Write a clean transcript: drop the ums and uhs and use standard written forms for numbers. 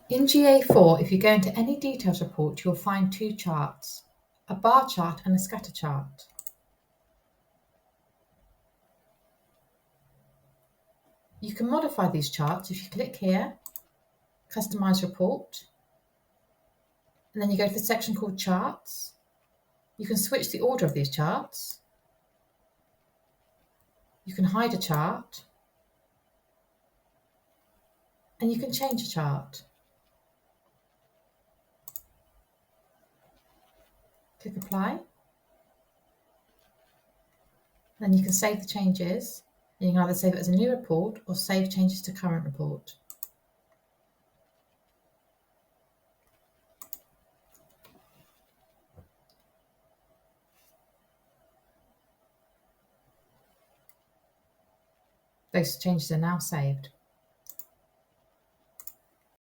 In GA4, if you go into any details report, you'll find two charts, a bar chart and a scatter chart. You can modify these charts if you click here, Customize Report, and then you go to the section called Charts. You can switch the order of these charts. You can hide a chart, and you can change a chart. Click Apply. Then you can save the changes. You can either save it as a new report or save changes to current report. Those changes are now saved.